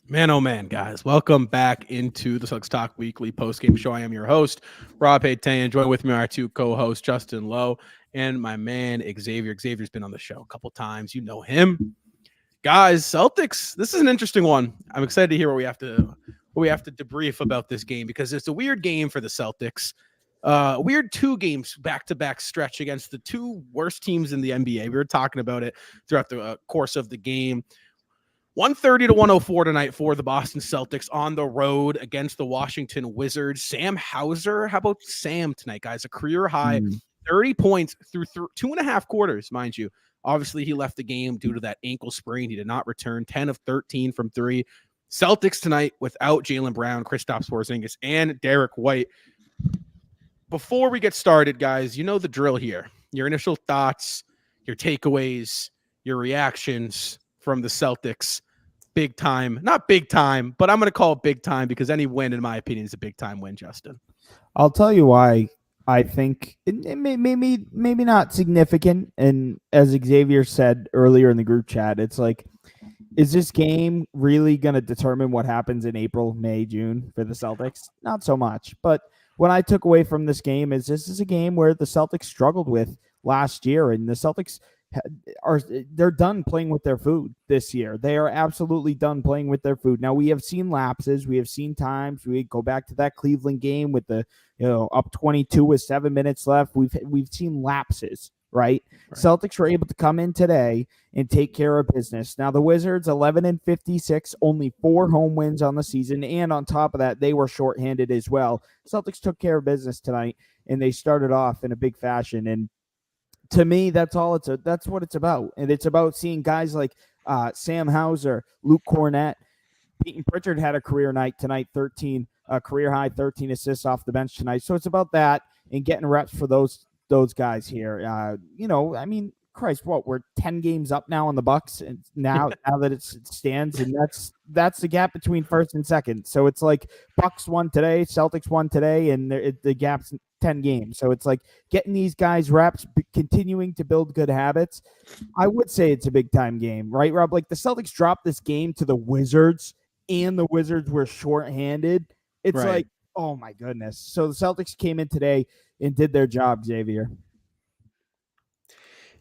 Man, oh man, guys, welcome back into the Celtics Talk Weekly post game show. I am your host, Rob Payton. Join with me our two co-hosts, Justin Lowe and my man Xavier. Xavier's been on the show a couple times. You know him, guys. Celtics. This is an interesting one. I'm excited to hear what we have to debrief about this game because it's a weird game for the Celtics. Weird two games back to back stretch against the two worst teams in the NBA. We were talking about it throughout the course of the game. 130 to 104 tonight for the Boston Celtics on the road against the Washington Wizards. Sam Hauser, how about Sam tonight, guys? A career high 30 points through 2.5 quarters, mind you. Obviously, he left the game due to that ankle sprain. He did not return. 10 of 13 from three. Celtics tonight without Jaylen Brown, Kristaps Porzingis, and Derek White. Before we get started, guys, you know the drill here. Your initial thoughts, your takeaways, your reactions from the Celtics. Big time, not big time, but I'm going to call it big time because any win, in my opinion, is a big time win, Justin. I'll tell you why I think it maybe not significant. And as Xavier said earlier in the group chat, it's like, is this game really going to determine what happens in April, May, June for the Celtics? Not so much. But what I took away from this game is this is a game where the Celtics struggled with last year, and the Celtics they're done playing with their food this year. They are absolutely done playing with their food. Now we have seen lapses. We have seen times. We go back to that Cleveland game with the up 22 with 7 minutes left. We've seen lapses, right? Celtics were able to come in today and take care of business. Now the Wizards 11-56, only 4 home wins on the season, and on top of that, they were shorthanded as well. Celtics took care of business tonight, and they started off in a big fashion. And to me, that's what it's about. And it's about seeing guys like Sam Hauser, Luke Cornett. Peyton Pritchard had a career night tonight, career high 13 assists off the bench tonight. So it's about that and getting reps for those guys here. I mean, Christ, we're 10 games up now on the Bucks, and now that it stands, and that's the gap between first and second. So it's like Bucks won today, Celtics won today, and the gap's 10 games. So it's like getting these guys reps, continuing to build good habits. I would say it's a big time game, right, Rob? Like the Celtics dropped this game to the Wizards, and the Wizards were shorthanded. It's like, oh my goodness. So the Celtics came in today and did their job, Xavier.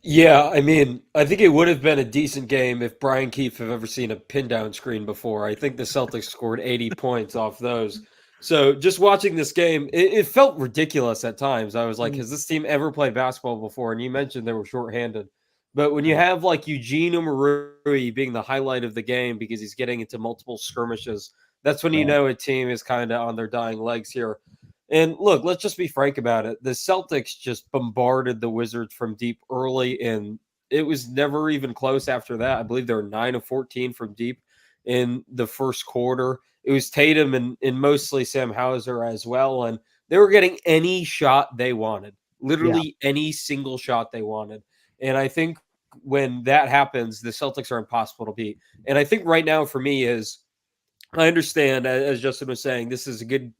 Yeah, I mean, I think it would have been a decent game if Brian Keefe had ever seen a pin down screen before. I think the Celtics scored 80 points off those. So just watching this game, it felt ridiculous at times. I was like, has this team ever played basketball before? And you mentioned they were shorthanded. But when you have like Eugene Omoruyi being the highlight of the game because he's getting into multiple skirmishes, that's when you know a team is kind of on their dying legs here. And look, let's just be frank about it. The Celtics just bombarded the Wizards from deep early, and it was never even close after that. I believe they were 9 of 14 from deep in the first quarter. It was Tatum and mostly Sam Hauser as well, and they were getting any shot they wanted, literally any single shot they wanted. And I think when that happens, the Celtics are impossible to beat. And I think right now for me is, I understand, as Justin was saying, this is a good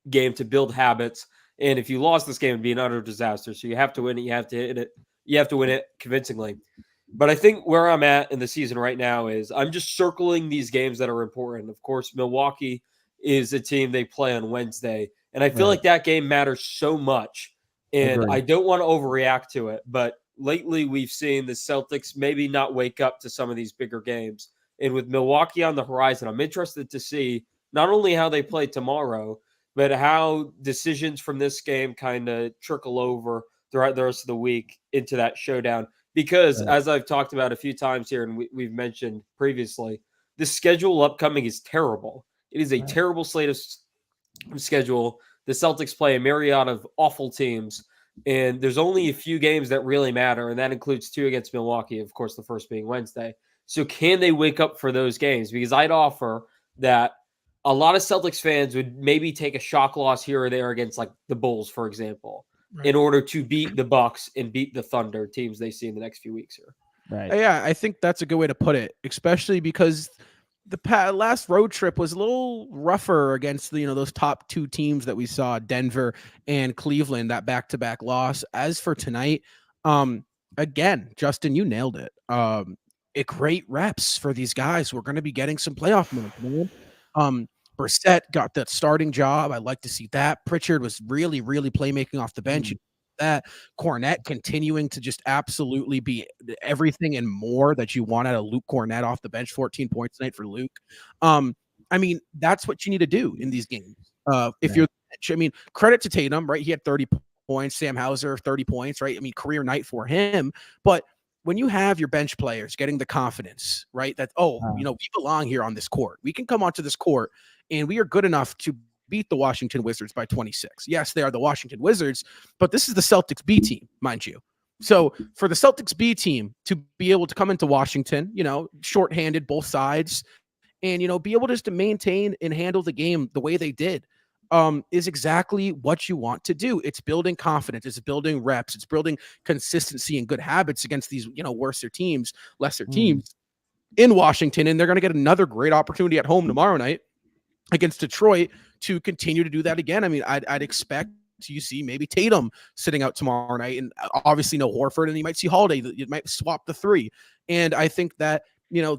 game to build habits. And if you lost this game, it'd be an utter disaster. So you have to win it. You have to hit it. You have to win it convincingly. But I think where I'm at in the season right now is I'm just circling these games that are important. Of course, Milwaukee is a team they play on Wednesday. And I feel like that game matters so much. And I don't want to overreact to it. But lately we've seen the Celtics maybe not wake up to some of these bigger games. And with Milwaukee on the horizon, I'm interested to see not only how they play tomorrow, but how decisions from this game kind of trickle over throughout the rest of the week into that showdown. Because as I've talked about a few times here, and we've mentioned previously, the schedule upcoming is terrible. It is a terrible slate of schedule. The Celtics play a myriad of awful teams, and there's only a few games that really matter, and that includes 2 against Milwaukee, of course, the first being Wednesday. So can they wake up for those games? Because I'd offer that a lot of Celtics fans would maybe take a shock loss here or there against like the Bulls, for example, in order to beat the Bucks and beat the Thunder, teams they see in the next few weeks here. Right. Yeah, I think that's a good way to put it, especially because the last road trip was a little rougher against those top 2 teams that we saw, Denver and Cleveland, that back-to-back loss. As for tonight, again, Justin, you nailed it. great reps for these guys who are going to be getting some playoff minutes, man. Brissett got that starting job. I like to see that. Pritchard was really, really playmaking off the bench. That Cornette continuing to just absolutely be everything and more that you want out of Luke Cornette off the bench. 14 points tonight for Luke. I mean, that's what you need to do in these games. If you're, I mean, credit to Tatum, right? He had 30 points. Sam Hauser, 30 points, right? I mean, career night for him. But when you have your bench players getting the confidence, right? That, we belong here on this court. We can come onto this court and we are good enough to beat the Washington Wizards by 26. Yes, they are the Washington Wizards, but this is the Celtics B team, mind you. So for the Celtics B team to be able to come into Washington, shorthanded both sides and, be able just to maintain and handle the game the way they did, is exactly what you want to do. It's building confidence. It's building reps. It's building consistency and good habits against these, lesser teams in Washington. And they're going to get another great opportunity at home tomorrow night against Detroit to continue to do that again. I mean, I'd expect you see maybe Tatum sitting out tomorrow night, and obviously no Horford, and you might see Holiday. You might swap the three. And I think that,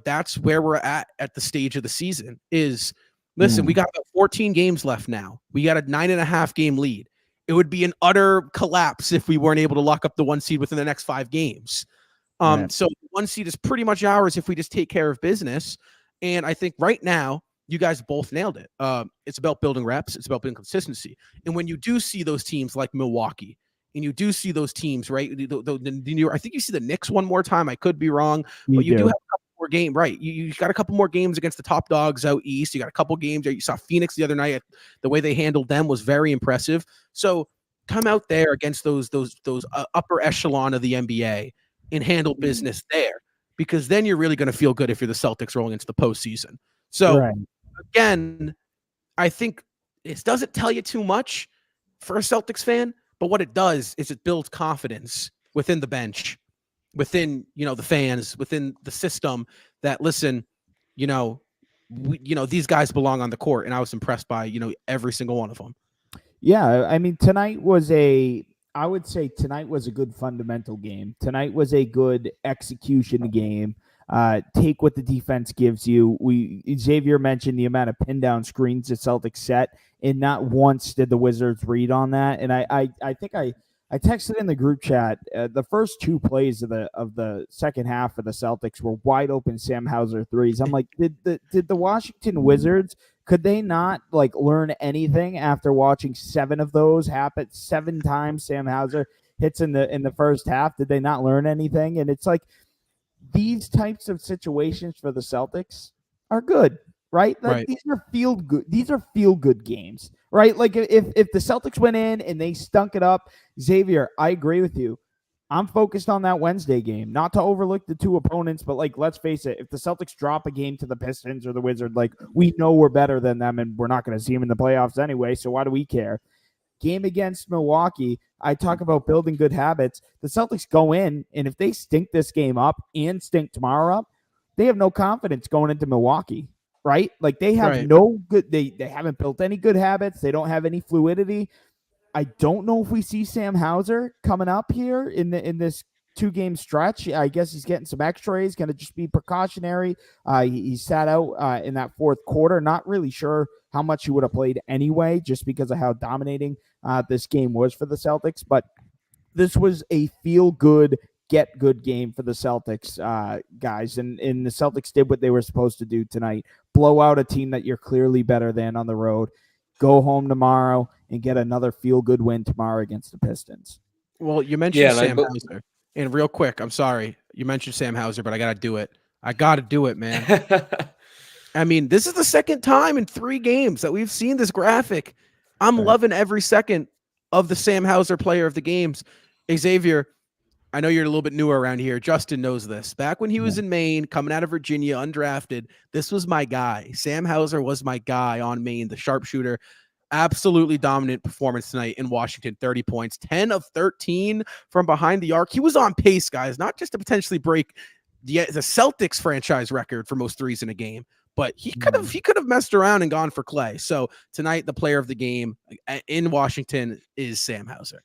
that's where we're at the stage of the season is, listen, we got about 14 games left now. We got a 9.5 game lead. It would be an utter collapse if we weren't able to lock up the 1 seed within the next 5 games. So the 1 seed is pretty much ours if we just take care of business. And I think right now, you guys both nailed it. It's about building reps. It's about building consistency. And when you do see those teams like Milwaukee, and you do see those teams, right? I think you see the Knicks one more time. I could be wrong, but you do have a couple more games, right? You got a couple more games against the top dogs out east. You got a couple games. You saw Phoenix the other night. The way they handled them was very impressive. So come out there against those upper echelon of the NBA and handle business there, because then you're really going to feel good if you're the Celtics rolling into the postseason. So again, I think it doesn't tell you too much for a Celtics fan, but what it does is it builds confidence within the bench, within, the fans, within the system that, listen, these guys belong on the court. And I was impressed by, every single one of them. Yeah. I mean, I would say tonight was a good fundamental game. Tonight was a good execution game. Take what the defense gives you. Xavier mentioned the amount of pin down screens the Celtics set, and not once did the Wizards read on that. And I think I texted in the group chat, the first 2 plays of the second half of the Celtics were wide open Sam Hauser threes. I'm like, did the Washington Wizards, could they not learn anything after watching 7 of those happen 7 times? Sam Hauser hits in the first half. Did they not learn anything? And it's like, these types of situations for the Celtics are good, right? Right. These are feel good. These are feel good games, right? Like if the Celtics went in and they stunk it up, Xavier, I agree with you. I'm focused on that Wednesday game, not to overlook the 2 opponents, but let's face it, if the Celtics drop a game to the Pistons or the Wizards, we know we're better than them and we're not going to see them in the playoffs anyway. So why do we care? Game against Milwaukee, I talk about building good habits. The Celtics go in, and if they stink this game up and stink tomorrow up, they have no confidence going into Milwaukee, right? They have no good. They haven't built any good habits. They don't have any fluidity. I don't know if we see Sam Hauser coming up here in this 2-game stretch. I guess he's getting some X-rays. Going to just be precautionary. He sat out in that fourth quarter. Not really sure how much he would have played anyway, just because of how dominating this game was for the Celtics. But this was a feel-good, get-good game for the Celtics, guys. And the Celtics did what they were supposed to do tonight. Blow out a team that you're clearly better than on the road. Go home tomorrow and get another feel-good win tomorrow against the Pistons. Well, you mentioned Sam Hauser. And real quick, I'm sorry. You mentioned Sam Hauser, but I got to do it. I got to do it, man. I mean, this is the second time in 3 games that we've seen this graphic. I'm loving every second of the Sam Hauser player of the games. Xavier, I know you're a little bit newer around here. Justin knows this. Back when he was in Maine, coming out of Virginia, undrafted, this was my guy. Sam Hauser was my guy on Maine, the sharpshooter. Absolutely dominant performance tonight in Washington. 30 points, 10 of 13 from behind the arc. He was on pace, guys, not just to potentially break the Celtics franchise record for most threes in a game, but he could have messed around and gone for Clay. So tonight, the player of the game in Washington is Sam Hauser.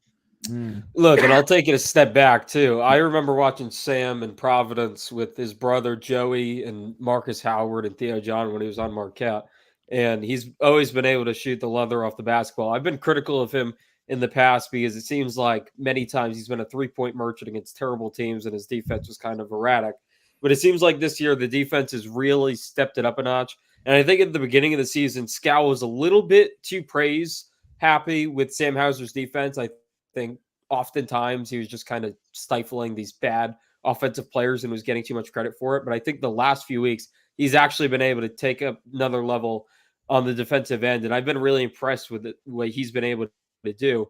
Look, and I'll take it a step back too. I remember watching Sam in Providence with his brother Joey and Marcus Howard and Theo John when he was on Marquette. And he's always been able to shoot the leather off the basketball. I've been critical of him in the past because it seems like many times he's been a 3-point merchant against terrible teams and his defense was kind of erratic. But it seems like this year the defense has really stepped it up a notch. And I think at the beginning of the season, Scal was a little bit too praise happy with Sam Hauser's defense. I think oftentimes he was just kind of stifling these bad offensive players and was getting too much credit for it. But I think the last few weeks, he's actually been able to take up another level on the defensive end. And I've been really impressed with the way he's been able to do.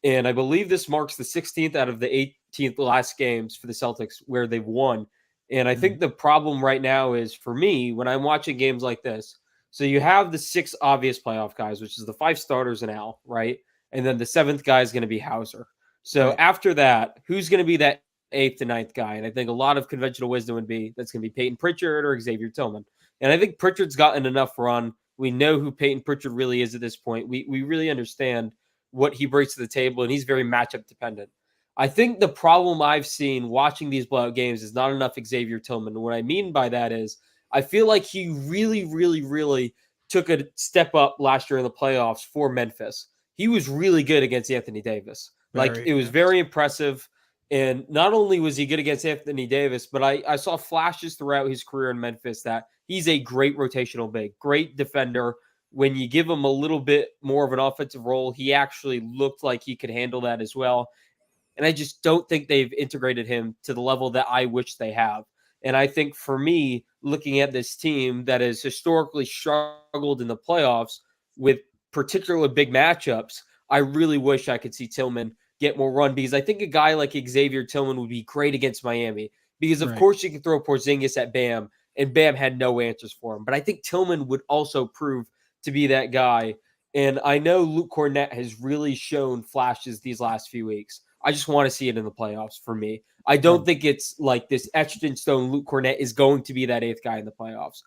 And I believe this marks the 16th out of the 18th last games for the Celtics where they've won. And I think the problem right now is for me, when I'm watching games like this, so you have the 6 obvious playoff guys, which is the 5 starters and Al, right? And then the 7th guy is going to be Hauser. So after that, who's going to be that 8th to 9th guy? And I think a lot of conventional wisdom would be that's going to be Peyton Pritchard or Xavier Tillman. And I think Pritchard's gotten enough run. We know who Peyton Pritchard really is at this point. We really understand what he brings to the table, and he's very matchup dependent. I think the problem I've seen watching these blowout games is not enough Xavier Tillman. And what I mean by that is I feel like he really took a step up last year in the playoffs for Memphis. He was really good against Anthony Davis. It was very impressive. And not only was he good against Anthony Davis, but I saw flashes throughout his career in Memphis that he's a great rotational big, great defender. When you give him a little bit more of an offensive role, he actually looked like he could handle that as well. And I just don't think they've integrated him to the level that I wish they have. And I think for me, looking at this team that has historically struggled in the playoffs with particular big matchups, I really wish I could see Tillman get more run because I think a guy like Xavier Tillman would be great against Miami because, of course, you can throw Porzingis at Bam, and Bam had no answers for him. But I think Tillman would also prove to be that guy. And I know Luke Cornett has really shown flashes these last few weeks. I just want to see it in the playoffs for me. I don't think it's like this etched in stone Luke Cornett is going to be that 8th guy in the playoffs.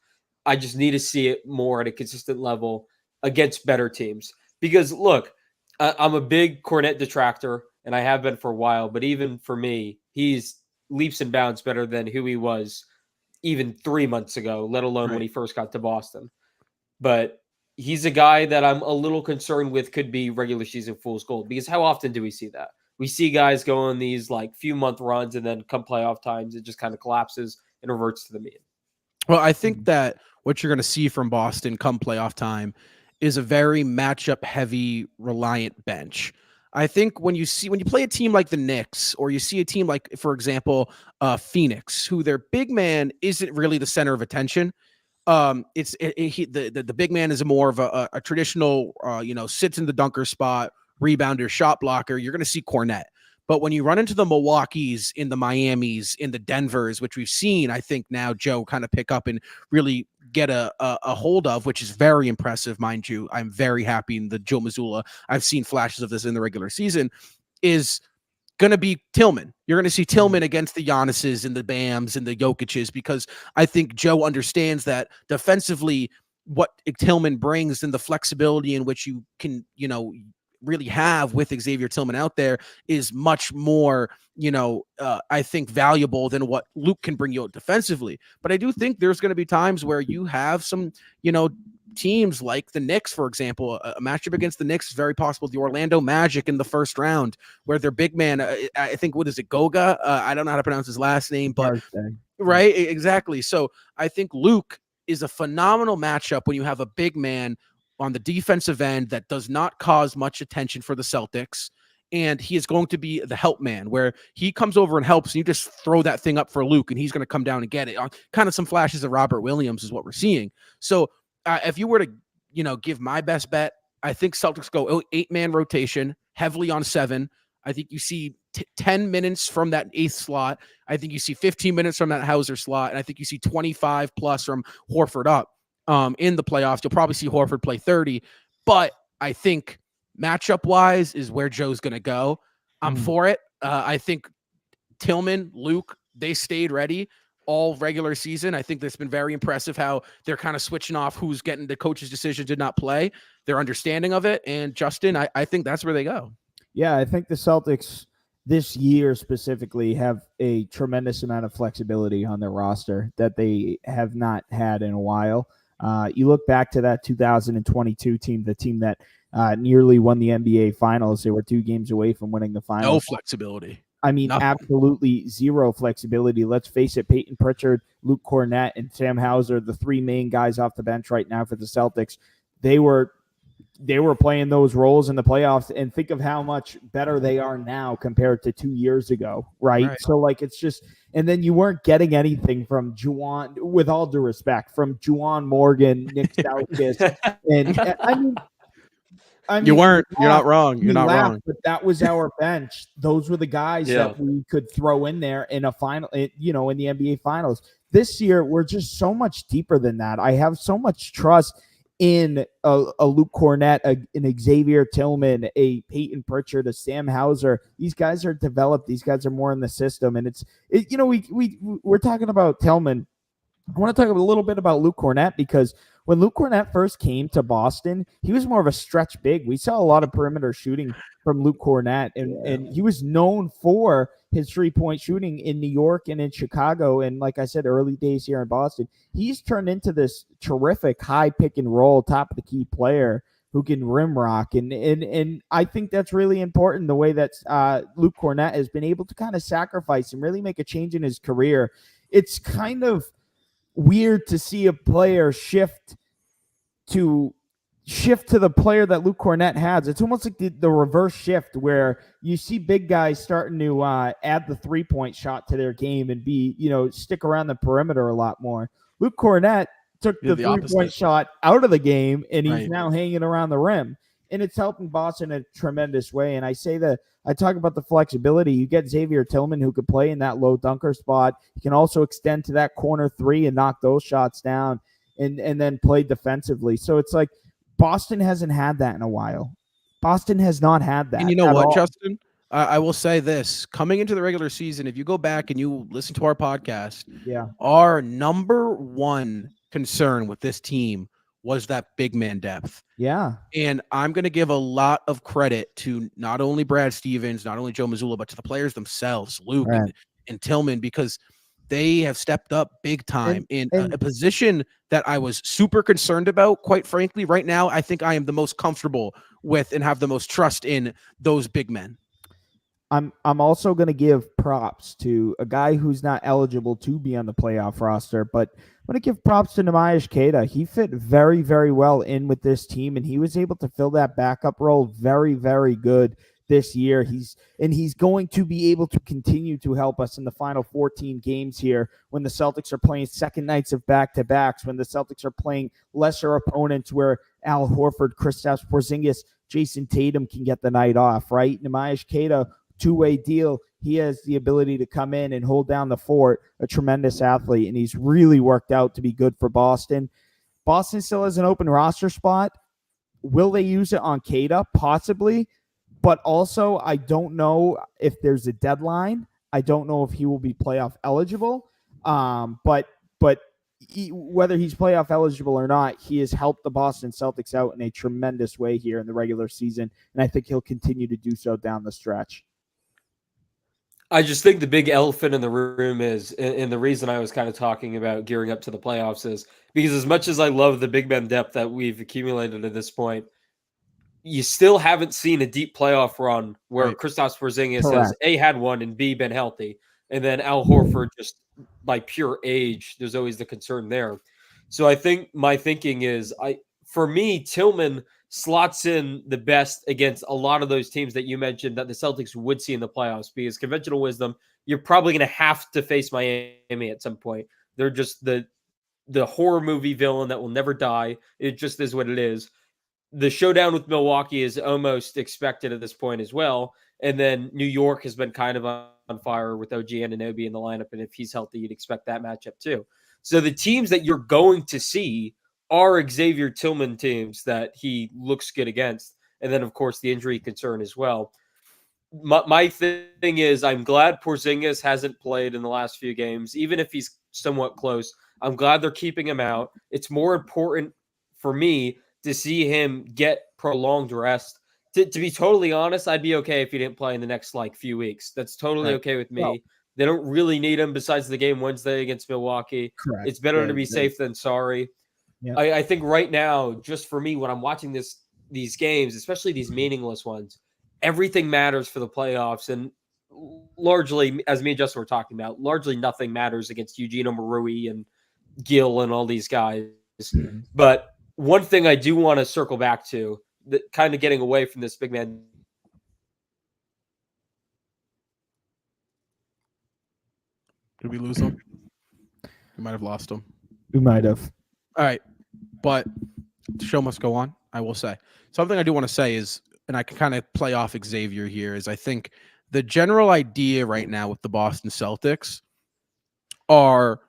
I just need to see it more at a consistent level against better teams. Because, look, I'm a big Cornett detractor, and I have been for a while. But even for me, he's leaps and bounds better than who he was even 3 months ago, let alone when he first got to Boston. But he's a guy that I'm a little concerned with could be regular season fool's gold. Because how often do we see that? We see guys go on these few month runs and then come playoff times, it just kind of collapses and reverts to the mean. Well, I think that what you're going to see from Boston come playoff time is a very matchup heavy reliant bench. I think when you play a team like the Knicks or you see a team like, for example, Phoenix, who their big man isn't really the center of attention. The big man is more of a traditional, sits in the dunker spot, rebounder, shot blocker. You're going to see Cornett. But when you run into the Milwaukees, in the Miamis, in the Denvers, which we've seen, I think now Joe kind of pick up and really get a hold of, which is very impressive, mind you. I'm very happy in the Joe Mazzulla. I've seen flashes of this in the regular season, is going to be Tillman. You're going to see Tillman against the Giannis's and the Bams and the Jokic's, because I think Joe understands that defensively what Tillman brings and the flexibility in which you can, really have with Xavier Tillman out there is much more, I think valuable than what Luke can bring you defensively. But I do think there's going to be times where you have some, teams like the Knicks, for example. A matchup against the Knicks is very possible. The Orlando Magic in the first round, where their big man, I think, what is it, Goga? I don't know how to pronounce his last name, but right, exactly. So I think Luke is a phenomenal matchup when you have a big man on the defensive end that does not cause much attention for the Celtics. And he is going to be the help man, where he comes over and helps, and you just throw that thing up for Luke, and he's going to come down and get it. Kind of some flashes of Robert Williams is what we're seeing. So if you were to, give my best bet, I think Celtics go 8-man rotation, heavily on 7. I think you see 10 minutes from that 8th slot. I think you see 15 minutes from that Hauser slot. And I think you see 25 plus from Horford up. In the playoffs, you'll probably see Horford play 30, but I think matchup-wise is where Joe's going to go. I'm for it. I think Tillman, Luke, they stayed ready all regular season. I think that's been very impressive how they're kind of switching off who's getting the coach's decision to not play, their understanding of it. And Justin, I think that's where they go. Yeah, I think the Celtics this year specifically have a tremendous amount of flexibility on their roster that they have not had in a while. You look back to that 2022 team, the team that nearly won the NBA Finals. They were 2 games away from winning the No finals. flexibility. I mean, Nothing. absolutely zero flexibility. Let's face it, Peyton Pritchard, Luke Cornett, and Sam Hauser, the 3 main guys off the bench right now for the Celtics, they were playing those roles in the playoffs, and think of how much better they are now compared to 2 years ago, right? So, like, it's just, and then you weren't getting anything from Juwan, with all due respect, from Juwan Morgan, Nick Stauskas, and I mean, You weren't. You're not laugh, wrong. You're we not laugh, wrong. but that was our bench. Those were the guys that we could throw in there in a final, in the NBA Finals. This year, we're just so much deeper than that. I have so much trust in a Luke Cornett, an Xavier Tillman, a Peyton Pritchard, a Sam Hauser. These guys are developed. These guys are more in the system, and we're talking about Tillman. I want to talk a little bit about Luke Cornett, because when Luke Cornett first came to Boston, he was more of a stretch big. We saw a lot of perimeter shooting from Luke Cornett, and he was known for his 3-point shooting in New York and in Chicago. And like I said, early days here in Boston, he's turned into this terrific high pick and roll, top of the key player who can rim rock. And I think that's really important, the way that Luke Cornett has been able to kind of sacrifice and really make a change in his career. It's kind of weird to see a player shift to the player that Luke Cornett has. It's almost like the reverse shift, where you see big guys starting to add the 3-point shot to their game and stick around the perimeter a lot more. Luke Cornett took the 3-point shot out of the game, and he's now hanging around the rim. And it's helping Boston in a tremendous way. And I talk about the flexibility. You get Xavier Tillman, who could play in that low dunker spot. He can also extend to that corner 3 and knock those shots down, and then play defensively. So it's like Boston hasn't had that in a while. Boston has not had that. And you know what, Justin? I will say this. Coming into the regular season, if you go back and you listen to our podcast, our number one concern with this team was that big man depth. Yeah. And I'm going to give a lot of credit to not only Brad Stevens, not only Joe Mazzulla, but to the players themselves, Luke and Tillman, because they have stepped up big time in a position that I was super concerned about. Quite frankly, right now, I think I am the most comfortable with and have the most trust in those big men. I'm also going to give props to a guy who's not eligible to be on the playoff roster, but I'm going to give props to Neemias Queta. He fit very, very well in with this team, and he was able to fill that backup role very, very good this year. He's going to be able to continue to help us in the final 14 games here, when the Celtics are playing second nights of back-to-backs, when the Celtics are playing lesser opponents where Al Horford, Kristaps Porzingis, Jason Tatum can get the night off, right? Neemias Queta, two-way deal. He has the ability to come in and hold down the fort, a tremendous athlete, and he's really worked out to be good for Boston. Boston still has an open roster spot. Will they use it on Queta? Possibly. But also, I don't know if there's a deadline. I don't know if he will be playoff eligible. But whether he's playoff eligible or not, he has helped the Boston Celtics out in a tremendous way here in the regular season, and I think he'll continue to do so down the stretch. I just think the big elephant in the room is, and the reason I was kind of talking about gearing up to the playoffs is because as much as I love the big man depth that we've accumulated at this point, you still haven't seen a deep playoff run where Kristaps Porzingis has A, had one, and B, been healthy. And then Al Horford, just by pure age, there's always the concern there. So I think my thinking is, for me, Tillman slots in the best against a lot of those teams that you mentioned that the Celtics would see in the playoffs, because conventional wisdom, you're probably going to have to face Miami at some point. They're just the horror movie villain that will never die. It just is what it is. The showdown with Milwaukee is almost expected at this point as well. And then New York has been kind of on fire with OG Anunoby in the lineup. And if he's healthy, you'd expect that matchup too. So the teams that you're going to see are Xavier Tillman teams that he looks good against. And then, of course, the injury concern as well. My thing is, I'm glad Porzingis hasn't played in the last few games, even if he's somewhat close. I'm glad they're keeping him out. It's more important for me to see him get prolonged rest, to be totally honest, I'd be okay if he didn't play in the next like few weeks. That's totally Right. okay with me. Well, They don't really need him besides the game Wednesday against Milwaukee. correct. It's better to be safe than sorry. Yeah. I think right now, just for me, when I'm watching these games, especially these meaningless ones, everything matters for the playoffs. And largely, as me and Justin were talking about, largely nothing matters against Eugenio Marui and Gill and all these guys. But one thing I do want to circle back to, that kind of getting away from this big man. Did we lose him? We might have lost him. We might have. All right. But the show must go on, I will say. Something I do want to say is, and I can kind of play off Xavier here, is I think the general idea right now with the Boston Celtics are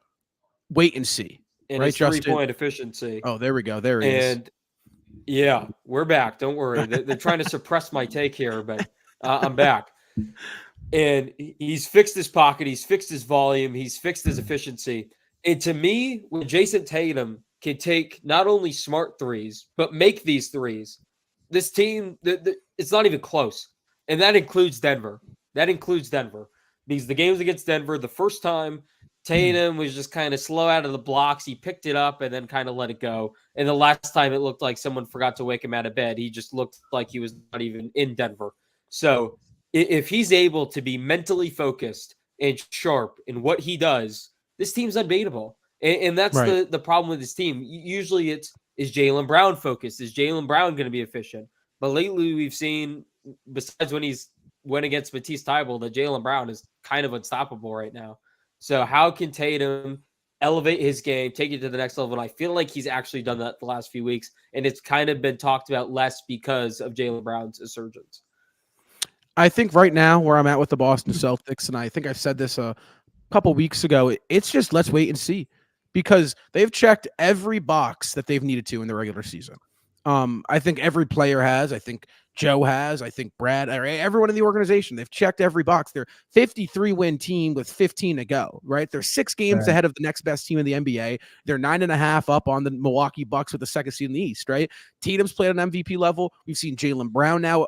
wait and see. And right, his Justin? 3-point efficiency. Oh, there we go. There he is. And yeah, we're back. Don't worry. They're trying to suppress my take here, but I'm back. And he's fixed his pocket. He's fixed his volume. He's fixed his efficiency. And to me, when Jason Tatum can take not only smart threes, but make these threes, this team, it's not even close. And that includes Denver. Because the games against Denver, the first time Tatum was just kind of slow out of the blocks. He picked it up and then kind of let it go. And the last time it looked like someone forgot to wake him out of bed. He just looked like he was not even in Denver. So if he's able to be mentally focused and sharp in what he does, this team's unbeatable. And that's Right. the problem with this team. Usually is Jaylen Brown focused? Is Jaylen Brown going to be efficient? But lately we've seen, besides when he's went against Matisse Thybulle, that Jaylen Brown is kind of unstoppable right now. So how can Tatum elevate his game, take it to the next level? And I feel like he's actually done that the last few weeks, and it's kind of been talked about less because of Jaylen Brown's resurgence. I think right now where I'm at with the Boston Celtics, and I think I've said this a couple weeks ago, it's just let's wait and see, because they've checked every box that they've needed to in the regular season. I think every player has. I think Joe has. I think Brad, everyone in the organization, they've checked every box. They're 53-win team with 15 to go, right? They're 6 games ahead of the next best team in the NBA. They're 9.5 up on the Milwaukee Bucks with the second seed in the East, right? Tatum's played on MVP level. We've seen Jaylen Brown now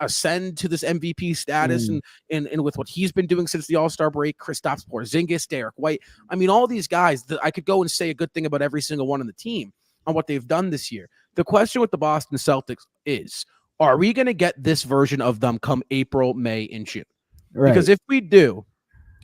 ascend to this MVP status, and with what he's been doing since the All-Star break, Kristaps Porzingis, Derek White. I mean, all these guys, I could go and say a good thing about every single one on the team on what they've done this year. The question with the Boston Celtics is, are we going to get this version of them come April, May, and June? Right. Because if we do,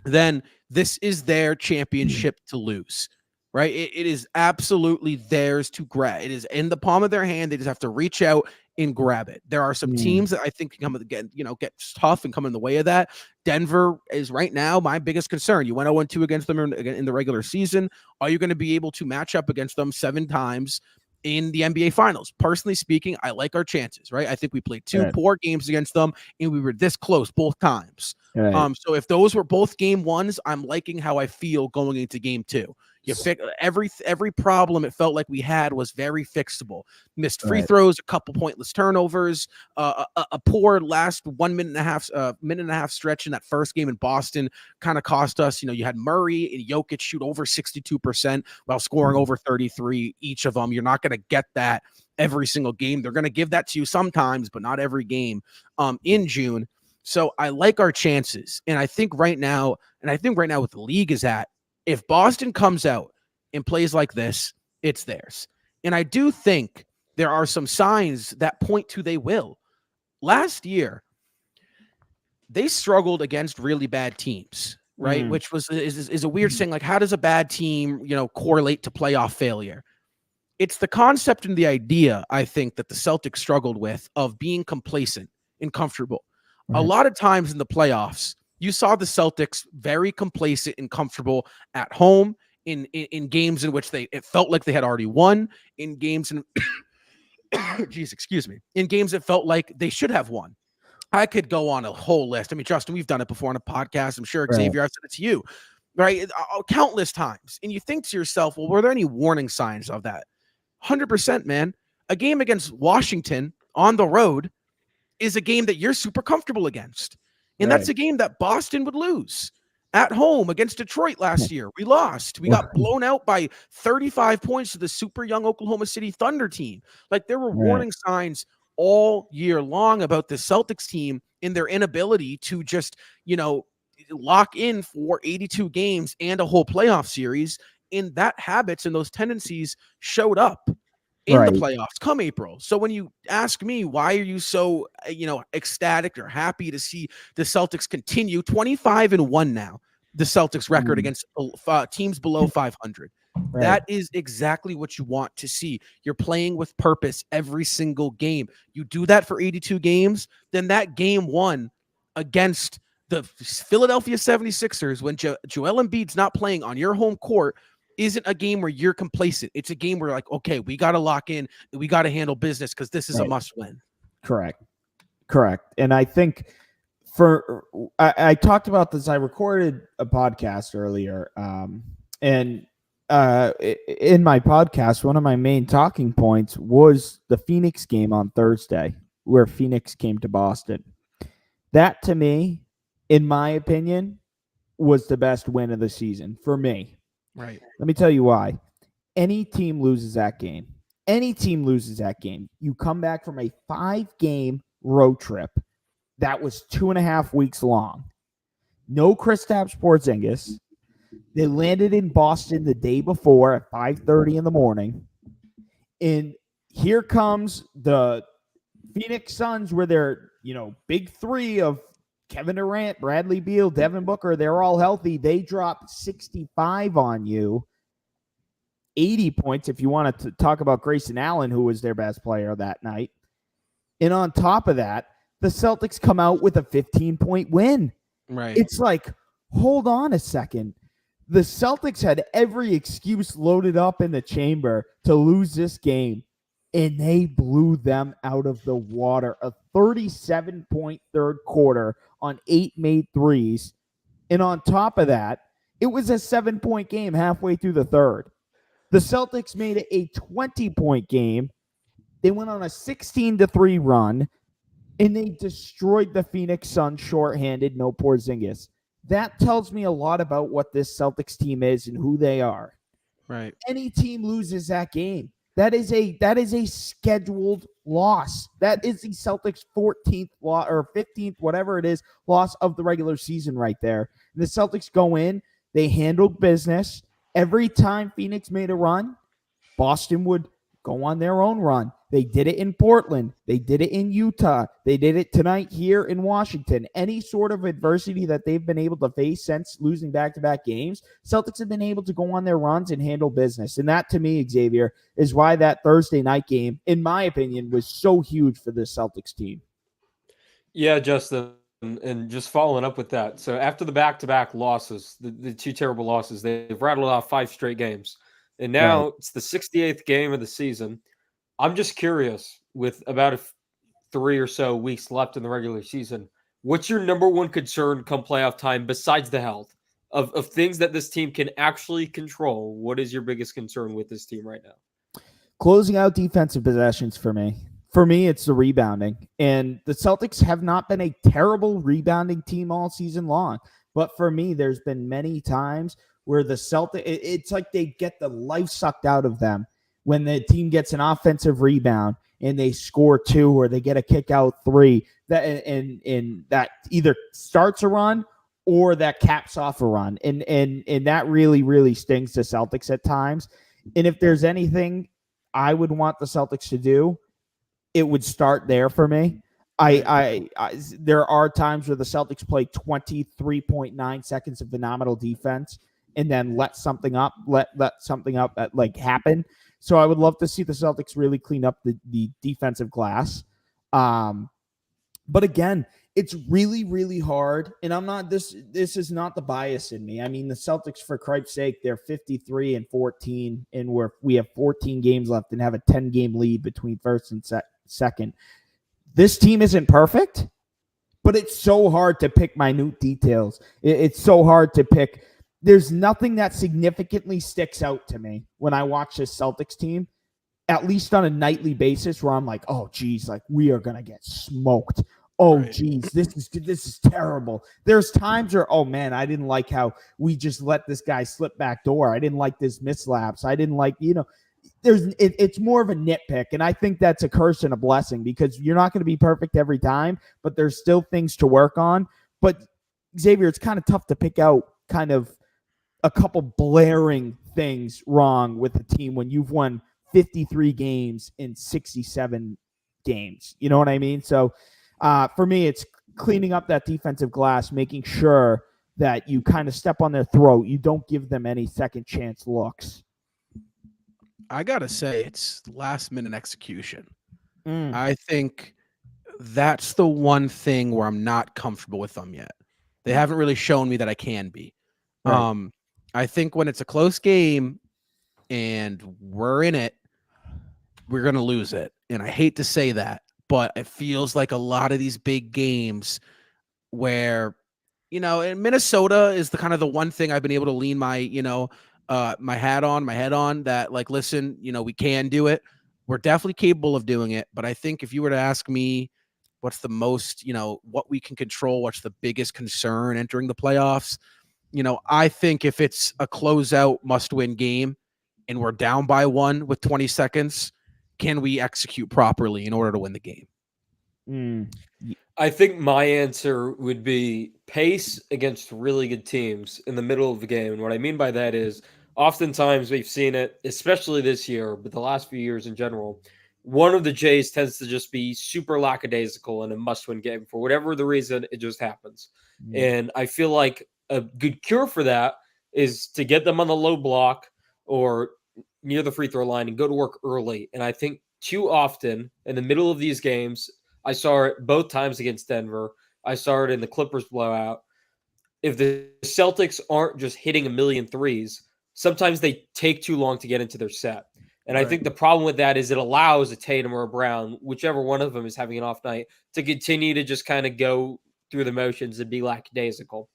then this is their championship to lose, right? It is absolutely theirs to grab. It is in the palm of their hand. They just have to reach out and grab it. There are some teams that I think can come again, get tough and come in the way of that. Denver is right now my biggest concern. You went 0-2 against them in the regular season. Are you going to be able to match up against them 7 times in the NBA Finals? Personally speaking, I like our chances, right? I think we played 2 poor games against them, and we were this close both times. Right. So if those were both game ones, I'm liking how I feel going into game 2. You every problem it felt like we had was very fixable. Missed free throws, a couple pointless turnovers, a poor last 1 minute and a half stretch in that first game in Boston kind of cost us. You had Murray and Jokic shoot over 62% while scoring over 33 each of them. You're not going to get that every single game. They're going to give that to you sometimes, but not every game in June. So I like our chances. And I think right now what the league is at, if Boston comes out and plays like this, it's theirs. And I do think there are some signs that point to they will. Last year, they struggled against really bad teams, right? Which is a weird thing. Like, how does a bad team, correlate to playoff failure? It's the concept and the idea, I think, that the Celtics struggled with of being complacent and comfortable. Right. A lot of times in the playoffs, you saw the Celtics very complacent and comfortable at home in games in which it felt like they had already won, in games in in games that felt like they should have won. I could go on a whole list. I mean, Justin, we've done it before on a podcast. I'm sure Xavier, I've said it to you, right? Countless times. And you think to yourself, well, were there any warning signs of that? 100%, man. A game against Washington on the road is a game that you're super comfortable against. And that's a game that Boston would lose. At home against Detroit last year, we lost. We got blown out by 35 points to the super young Oklahoma City Thunder team. Like, there were warning signs all year long about the Celtics team and their inability to just, lock in for 82 games and a whole playoff series. And that habits and those tendencies showed up in the playoffs come April. So when you ask me, why are you so, ecstatic or happy to see the Celtics continue 25-1 now, the Celtics record against teams below 500. Right. That is exactly what you want to see. You're playing with purpose every single game. You do that for 82 games, then that game one against the Philadelphia 76ers when Joel Embiid's not playing on your home court isn't a game where you're complacent. It's a game where like, okay, we got to lock in. We got to handle business because this is a must win. Correct. And I think I talked about this. I recorded a podcast earlier. And in my podcast, one of my main talking points was the Phoenix game on Thursday, where Phoenix came to Boston. That, to me, in my opinion, was the best win of the season for me. Right. Let me tell you why. Any team loses that game. You come back from a 5-game road trip that was 2.5 weeks long. No Kristaps Porzingis. They landed in Boston the day before at 5:30 in the morning. And here comes the Phoenix Suns with their, big three of Kevin Durant, Bradley Beal, Devin Booker. They're all healthy. They dropped 65 on you. 80 points if you want to talk about Grayson Allen, who was their best player that night. And on top of that, the Celtics come out with a 15-point win. Right. It's like, hold on a second. The Celtics had every excuse loaded up in the chamber to lose this game, and they blew them out of the water. A 37-point third quarter on 8 made threes. And on top of that, it was a 7-point game halfway through the third. The Celtics made it a 20-point game. They went on a 16-3 run, and they destroyed the Phoenix Suns shorthanded, no Porzingis. That tells me a lot about what this Celtics team is and who they are. Right. Any team loses that game. That is a scheduled loss. That is the Celtics' 14th loss or 15th, whatever it is, loss of the regular season right there. And the Celtics go in, they handled business. Every time Phoenix made a run, Boston would go on their own run. They did it in Portland. They did it in Utah. They did it tonight here in Washington. Any sort of adversity that they've been able to face since losing back-to-back games, Celtics have been able to go on their runs and handle business. And that, to me, Xavier, is why that Thursday night game, in my opinion, was so huge for this Celtics team. Yeah, Justin, and just following up with that. So after the back-to-back losses, the two terrible losses, they've rattled off 5 straight games. And now it's the 68th game of the season. I'm just curious, with about 3 or so weeks left in the regular season, what's your number one concern come playoff time besides the health of things that this team can actually control? What is your biggest concern with this team right now? Closing out defensive possessions for me. For me, it's the rebounding. And the Celtics have not been a terrible rebounding team all season long. But for me, there's been many times where the Celtics, it's like they get the life sucked out of them when the team gets an offensive rebound and they score 2 or they get a kick out 3 and that either starts a run or that caps off a run. And that really, really stings the Celtics at times. And if there's anything I would want the Celtics to do, it would start there for me. There are times where the Celtics play 23.9 seconds of phenomenal defense and then let something up happen. So I would love to see the Celtics really clean up the defensive glass. But again, it's really, really hard. And I'm not this is not the bias in me. I mean, the Celtics, for Christ's sake, they're 53-14, and we have 14 games left and have a 10-game lead between first and second. This team isn't perfect, but it's so hard to pick minute details. It's so hard to pick. There's nothing that significantly sticks out to me when I watch this Celtics team, at least on a nightly basis, where I'm like, oh, geez, like we are going to get smoked. Oh, geez, this is terrible. There's times where, oh, man, I didn't like how we just let this guy slip back door. I didn't like this mislaps. I didn't like, it's more of a nitpick, and I think that's a curse and a blessing because you're not going to be perfect every time, but there's still things to work on. But Xavier, it's kind of tough to pick out kind of a couple blaring things wrong with the team when you've won 53 games in 67 games. You know what I mean? So for me, it's cleaning up that defensive glass, making sure that you kind of step on their throat. You don't give them any second chance looks. I got to say, it's last minute execution. I think that's the one thing where I'm not comfortable with them yet. They haven't really shown me that I can be. Right. I think when it's a close game and we're in it, we're going to lose it. And I hate to say that, but it feels like a lot of these big games where, and Minnesota is the kind of the one thing I've been able to lean my, my head on that, like, listen, we can do it. We're definitely capable of doing it. But I think if you were to ask me what's the most, what we can control, what's the biggest concern entering the playoffs, I think if it's a closeout must-win game and we're down by 1 with 20 seconds, can we execute properly in order to win the game? I think my answer would be pace against really good teams in the middle of the game. And what I mean by that is oftentimes we've seen it, especially this year, but the last few years in general, one of the Jays tends to just be super lackadaisical in a must-win game. For whatever the reason, it just happens. And I feel like a good cure for that is to get them on the low block or near the free throw line and go to work early. And I think too often in the middle of these games, I saw it both times against Denver. I saw it in the Clippers blowout. If the Celtics aren't just hitting a million threes, sometimes they take too long to get into their set. And I think the problem with that is it allows a Tatum or a Brown, whichever one of them is having an off night, to continue to just kind of go through the motions and be lackadaisical.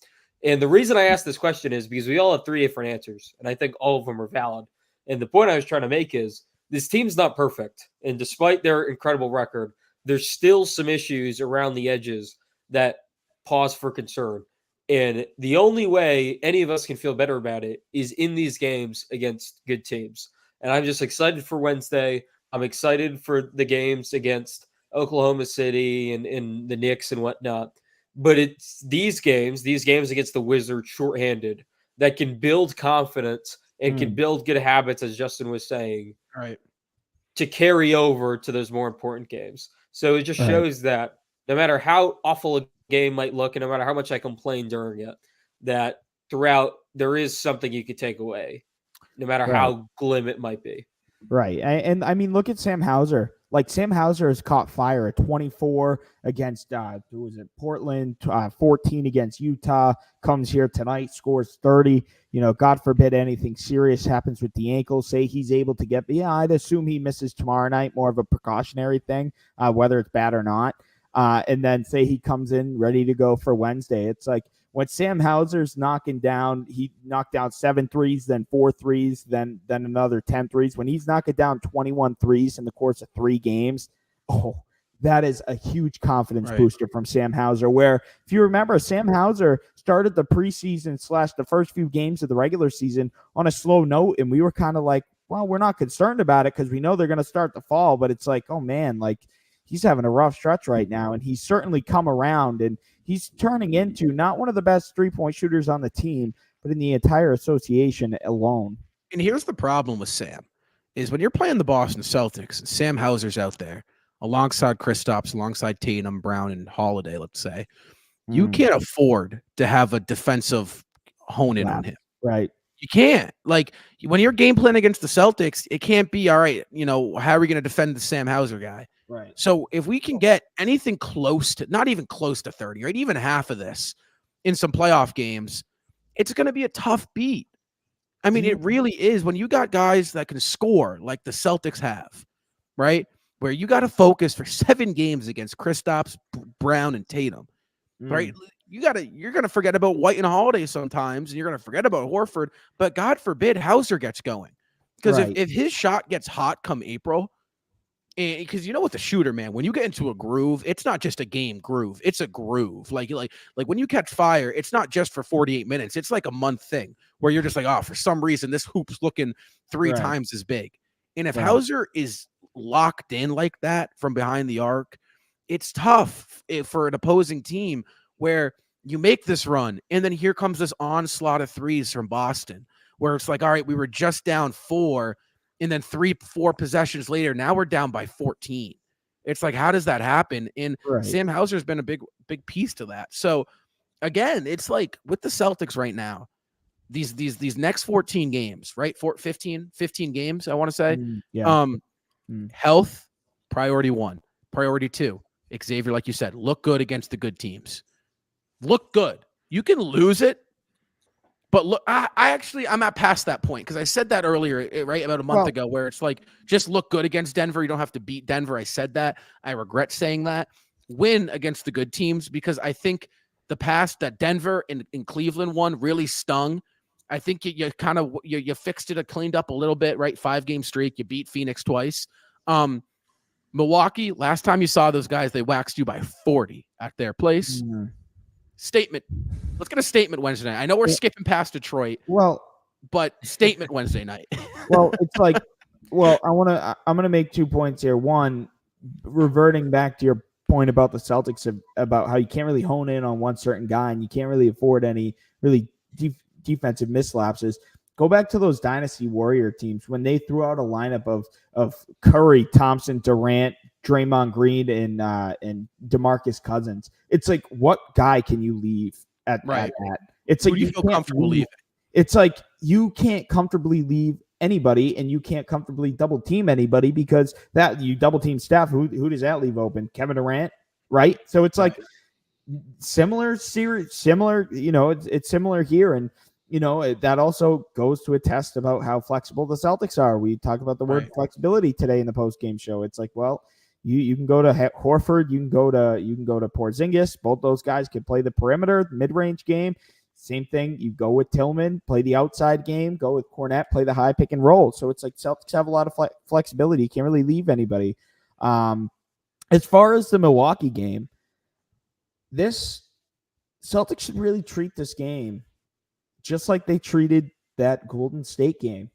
And the reason I asked this question is because we all have 3 different answers, and I think all of them are valid. And the point I was trying to make is this team's not perfect. And despite their incredible record, there's still some issues around the edges that pause for concern. And the only way any of us can feel better about it is in these games against good teams. And I'm just excited for Wednesday. I'm excited for the games against Oklahoma City and the Knicks and whatnot. But it's these games against the Wizards shorthanded that can build confidence and can build good habits, as Justin was saying, right, to carry over to those more important games. So it just shows that no matter how awful a game might look and no matter how much I complain during it, that throughout there is something you could take away, no matter how glim it might be. Right. And I mean, look at Sam Hauser. Like, Sam Hauser has caught fire at 24 against, who was it, Portland, 14 against Utah, comes here tonight, scores 30. God forbid anything serious happens with the ankle. Say he's able to get, I'd assume he misses tomorrow night, more of a precautionary thing, whether it's bad or not. And then say he comes in ready to go for Wednesday. It's like, when Sam Hauser's knocking down, he knocked down 7 threes, then 4 threes, then another 10 threes. When he's knocking down 21 threes in the course of 3 games, that is a huge confidence booster from Sam Hauser. Where, if you remember, Sam Hauser started the preseason / the first few games of the regular season on a slow note, and we were kind of like, well, we're not concerned about it because we know they're going to start to fall. But it's like, oh man, like, he's having a rough stretch right now, and he's certainly come around, and he's turning into not one of the best 3-point shooters on the team, but in the entire association alone. And here's the problem with Sam, is when you're playing the Boston Celtics and Sam Hauser's out there alongside Kristaps, alongside Tatum, Brown, and Holiday, let's say, you can't afford to have a defensive hone-in on him. Right. You can't. Like, when you're game planning against the Celtics, it can't be, all right, how are we going to defend the Sam Hauser guy? Right. So if we can get anything close to, not even close to 30, right, even half of this in some playoff games, it's going to be a tough beat. I mean, it really is. When you got guys that can score like the Celtics have, right, where you got to focus for 7 games against Kristaps, Brown, and Tatum, right? You're going to forget about White and Holiday sometimes, and you're going to forget about Horford, but God forbid Hauser gets going. Because if his shot gets hot come April, because with the shooter, man, when you get into a groove, it's not just a game groove, it's a groove. Like when you catch fire, it's not just for 48 minutes, it's like a month thing where you're just like, oh, for some reason this hoop's looking 3 times as big. And if Right. Hauser is locked in like that from behind the arc, it's tough for an opposing team where you make this run and then here comes this onslaught of threes from Boston where it's like, all right, we were just down 4 and then 3-4 possessions later, now we're down by 14. It's like, how does that happen? And Right. Sam Hauser's been a big piece to that. So again, it's like with the Celtics right now, these next 14 games, right? 15 games, I want to say. Yeah. Health, priority 1. Priority 2, Xavier, like you said, look good against the good teams. Look good. You can lose it, but look, I'm not past that point because I said that earlier, right, about a month ago, where it's like, just look good against Denver. You don't have to beat Denver. I said that. I regret saying that. Win against the good teams, because I think the past that Denver and Cleveland won really stung. I think you kind of you fixed it, cleaned up a little bit, right? 5-game streak. You beat Phoenix twice. Milwaukee, last time you saw those guys, they waxed you by 40 at their place. Statement. Let's get a statement Wednesday night. I know we're skipping past Detroit. Well, but statement Wednesday night. Well, it's like, I'm going to make 2 points here. One, reverting back to your point about the Celtics, about how you can't really hone in on one certain guy and you can't really afford any really defensive mislapses. Go back to those Dynasty Warrior teams when they threw out a lineup of Curry, Thompson, Durant, Draymond Green, and DeMarcus Cousins. It's like, what guy can you leave at that? It's like, you feel comfortable leaving. It's like you can't comfortably leave anybody, and you can't comfortably double team anybody, because that you double team Steph. Who does that leave open? Kevin Durant, right? So it's like similar. You know, it's similar here, and you know that also goes to a test about how flexible the Celtics are. We talked about the word flexibility today in the post game show. It's like, well, you can go to Horford, you can go to Porzingis. Both those guys can play the perimeter, mid range game. Same thing. You go with Tillman, play the outside game. Go with Cornette, play the high pick and roll. So it's like Celtics have a lot of flexibility. You can't really leave anybody. As far as the Milwaukee game, this Celtics should really treat this game just like they treated that Golden State game,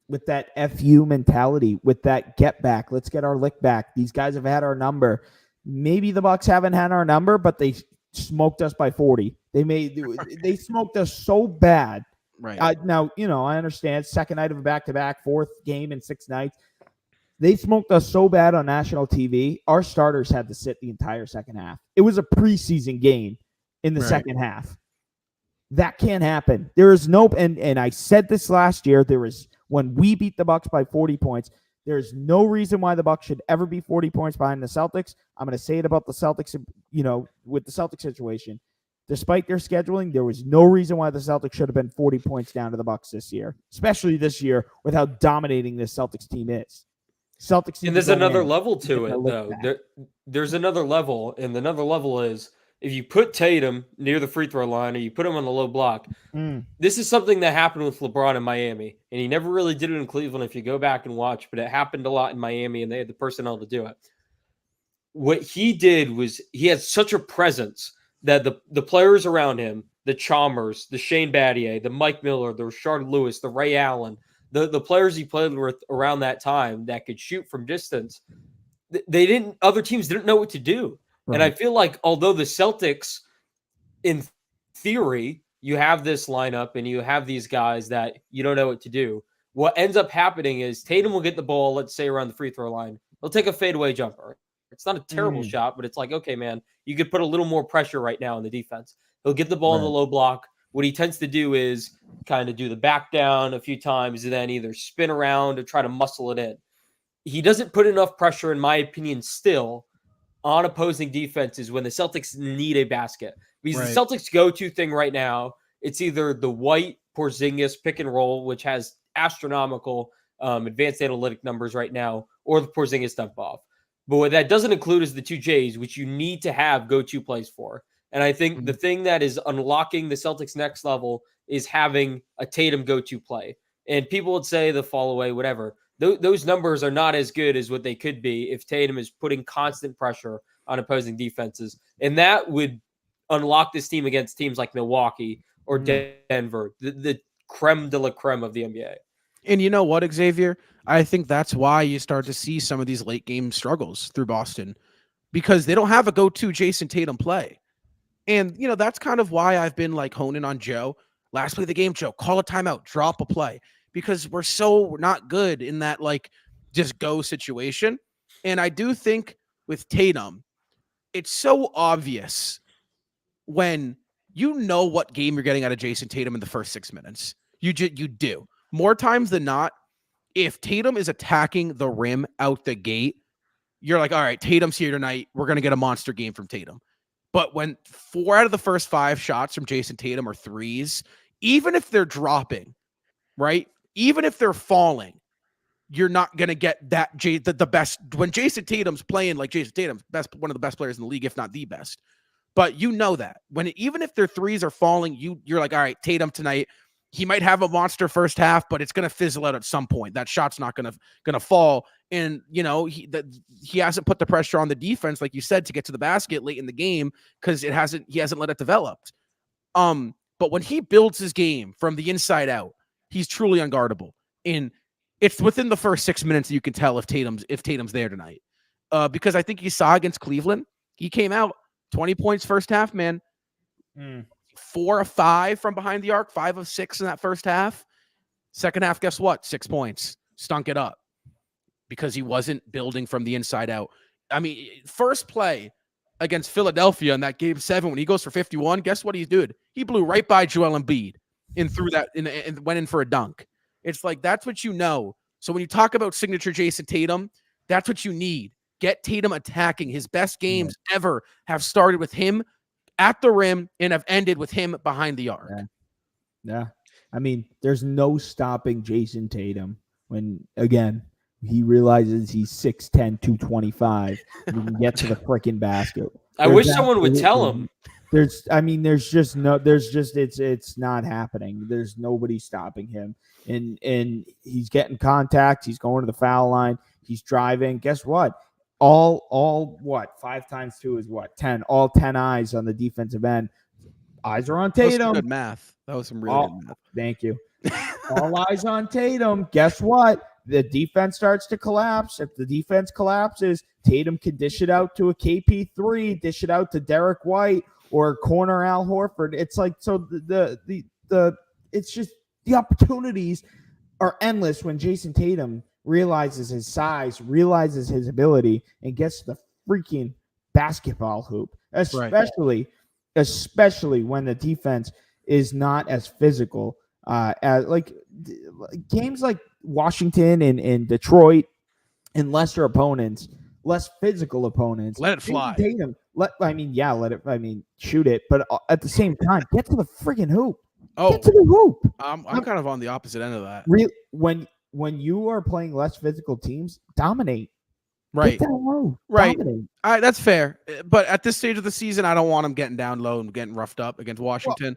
with that FU mentality, with that get back. Let's get our lick back. These guys have had our number. Maybe the Bucks haven't had our number, but they smoked us by 40. They smoked us so bad. Right. Now, you know, I understand second night of a back-to-back, 4th game in 6 nights. They smoked us so bad on national TV. Our starters had to sit the entire second half. It was a preseason game in the second half. That can't happen. There is no, and I said this last year, when we beat the Bucks by 40 points, there's no reason why the Bucks should ever be 40 points behind the Celtics. I'm going to say it about the Celtics, you know, with the Celtics situation. Despite their scheduling, there was no reason why the Celtics should have been 40 points down to the Bucks this year, especially this year with how dominating this Celtics team is. And there's another level to it, though. There's another level, and the another level is if you put Tatum near the free throw line or you put him on the low block. This is something that happened with LeBron in Miami, and he never really did it in Cleveland if you go back and watch, but it happened a lot in Miami, and they had the personnel to do it. What he did was he had such a presence that the players around him, the Chalmers, the Shane Battier, the Mike Miller, the Rashard Lewis, the Ray Allen, the players he played with around that time that could shoot from distance, other teams didn't know what to do. Right. And I feel like although the Celtics, in theory, you have this lineup and you have these guys that you don't know what to do, what ends up happening is Tatum will get the ball, let's say around the free throw line. He'll take a fadeaway jumper. It's not a terrible shot, but it's like, okay, man, you could put a little more pressure right now in the defense. He'll get the ball in the low block. What he tends to do is kind of do the back down a few times and then either spin around or try to muscle it in. He doesn't put enough pressure, in my opinion, still on opposing defenses when the Celtics need a basket. Because the Celtics' go-to thing right now, it's either the White Porzingis pick and roll, which has astronomical advanced analytic numbers right now, or the Porzingis dump off. But what that doesn't include is the 2 Js, which you need to have go-to plays for. And I think the thing that is unlocking the Celtics next level is having a Tatum go-to play. And people would say the fall away, whatever. Those numbers are not as good as what they could be if Tatum is putting constant pressure on opposing defenses. And that would unlock this team against teams like Milwaukee or Denver, the creme de la creme of the NBA. And you know what, Xavier? I think that's why you start to see some of these late game struggles through Boston because they don't have a go-to Jason Tatum play. And, that's kind of why I've been like honing on Joe. Last play of the game, Joe, call a timeout, drop a play because we're not good in that like just go situation. And I do think with Tatum, it's so obvious when you know what game you're getting out of Jason Tatum in the first 6 minutes. You do. More times than not, if Tatum is attacking the rim out the gate, you're like, all right, Tatum's here tonight. We're going to get a monster game from Tatum. But when 4 out of the first 5 shots from Jason Tatum are threes, even if they're dropping, right? Even if they're falling, you're not going to get that the best. When Jason Tatum's playing like Jason Tatum's one of the best players in the league, if not the best. But you know that even if their threes are falling, you're like, all right, Tatum tonight, he might have a monster first half, but it's going to fizzle out at some point. That shot's not going to fall. And, he hasn't put the pressure on the defense, like you said, to get to the basket late in the game because he hasn't let it develop. But when he builds his game from the inside out, he's truly unguardable. And it's within the first 6 minutes that you can tell if Tatum's there tonight. Because I think you saw against Cleveland, he came out 20 points first half, man. 4 of 5 from behind the arc, 5 of 6 in that first half. Second half, guess what? 6 points. Stunk it up because he wasn't building from the inside out. I mean, first play against Philadelphia in that game 7 when he goes for 51, guess what he's doing? He blew right by Joel Embiid and threw that and went in for a dunk. It's like, that's what you know. So when you talk about signature Jason Tatum, that's what you need. Get Tatum attacking. His best games ever have started with him at the rim and have ended with him behind the arc. Yeah. I mean, there's no stopping Jason Tatum when, again, he realizes he's 6'10", 225, and he can get to the freaking basket. I wish someone would tell him. It's not happening. There's nobody stopping him. And he's getting contact. He's going to the foul line. He's driving. Guess what? All what? 5 times 2 is what? 10. All 10 eyes on the defensive end. Eyes are on Tatum. That was some good math. That was some really good math. Thank you. All eyes on Tatum. Guess what? The defense starts to collapse. If the defense collapses, Tatum can dish it out to a KP3, dish it out to Derek White or corner Al Horford. It's like, so it's just the opportunities are endless when Jason Tatum realizes his size, realizes his ability, and gets to the freaking basketball hoop, especially when the defense is not as physical as like games like Washington and Detroit and lesser opponents, less physical opponents. Let it fly. Tatum, shoot it, but at the same time, get to the freaking hoop. Get to the hoop. I'm kind of on the opposite end of that. When you are playing less physical teams, dominate. Right. Get down low. Right. Dominate. All right, that's fair. But at this stage of the season, I don't want them getting down low and getting roughed up against Washington.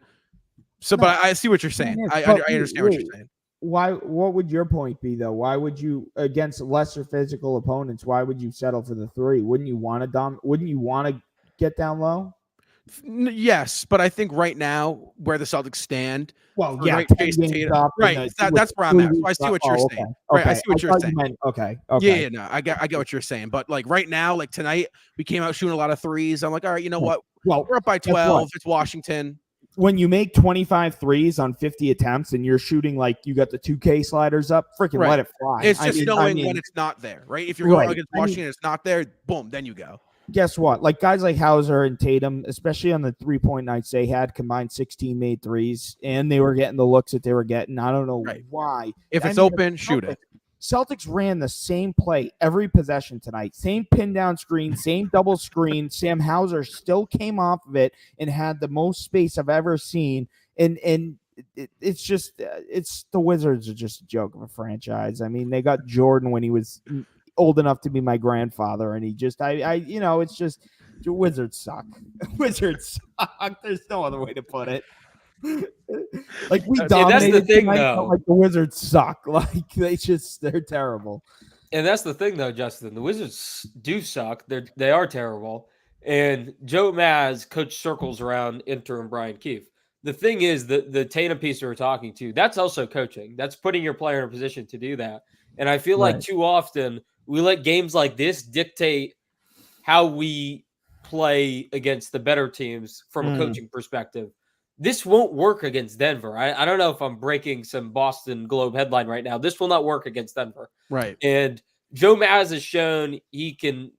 But I see what you're saying. I understand what you're saying. What would your point be, though? Why would you, against lesser physical opponents, why would you settle for the 3? Wouldn't you want to get down low? Yes, but I think right now where the Celtics stand, Jason Tatum, right? That's where I'm at. So I see what you're saying. Okay. Right, I see what you're saying. Okay. Yeah, no, I get what you're saying. But like right now, like tonight, we came out shooting a lot of threes. I'm like, all right, you know what? Well, we're up by 12. It's Washington. When you make 25 threes on 50 attempts and you're shooting like you got the 2K sliders up, freaking let it fly. It's just knowing when it's not there, right? If you're going against Washington, it's not there. Boom, then you go. Guess what? Like guys like Hauser and Tatum, especially on the 3-point nights they had, combined 16 made threes, and they were getting the looks that they were getting. I don't know why. If it's open, shoot it. Celtics ran the same play every possession tonight. Same pin down screen, same double screen. Sam Hauser still came off of it and had the most space I've ever seen. And it's just the Wizards are just a joke of a franchise. I mean, they got Jordan when he was old enough to be my grandfather, and he just it's just the Wizards suck. Wizards suck. There's no other way to put it. Like we dominated. That's the thing, tonight, though. like the Wizards suck. Like they're terrible. And that's the thing, though, Justin. The Wizards do suck. They are terrible. And Joe Maz coached circles around interim Brian Keefe. the thing is the Tatum piece we were talking to, that's also coaching. That's putting your player in a position to do that. And I feel like too often we let games like this dictate how we play against the better teams from a coaching perspective. This won't work against Denver. I don't know if I'm breaking some Boston Globe headline right now. This will not work against Denver. Right. And Joe Maz has shown he can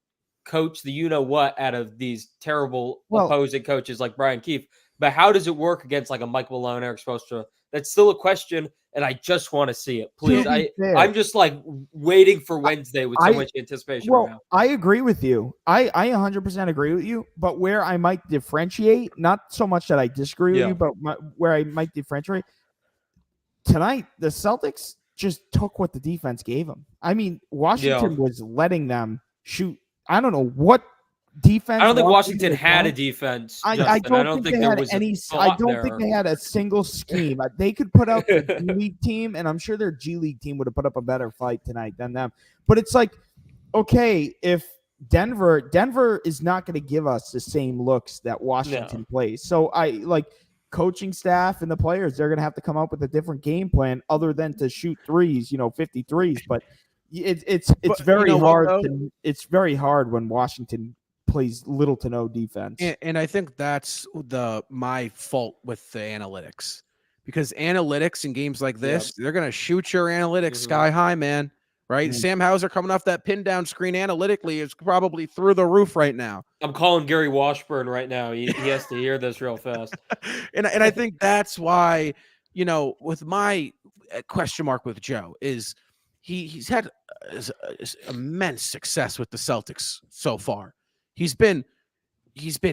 coach the you-know-what out of these terrible opposing coaches like Brian Keefe. But how does it work against like a Mike Malone, Eric Spoelstra? That's still a question, and I just want to see it. Please, I'm just like waiting for Wednesday with so much anticipation right now. I agree with you. I 100% agree with you. But where I might differentiate, not so much that I disagree with you, but where I might differentiate, tonight the Celtics just took what the defense gave them. I mean, Washington was letting them shoot. I don't know what defense. I don't think Washington had a defense. I don't think there was any. I don't think they had a single scheme. They could put up the G League team, and I'm sure their G League team would have put up a better fight tonight than them. But it's like, okay, if Denver is not going to give us the same looks that Washington plays. So I like coaching staff and the players. They're going to have to come up with a different game plan other than to shoot threes, 50 threes. But it's very hard. It's very hard when Washington plays little to no defense. And I think that's my fault with the analytics, because analytics in games like this, they're going to shoot your analytics sky high, man. Right? Sam Hauser coming off that pin down screen analytically is probably through the roof right now. I'm calling Gary Washburn right now. He has to hear this real fast. and I think that's why, with my question mark with Joe is he's had immense success with the Celtics so far. He's been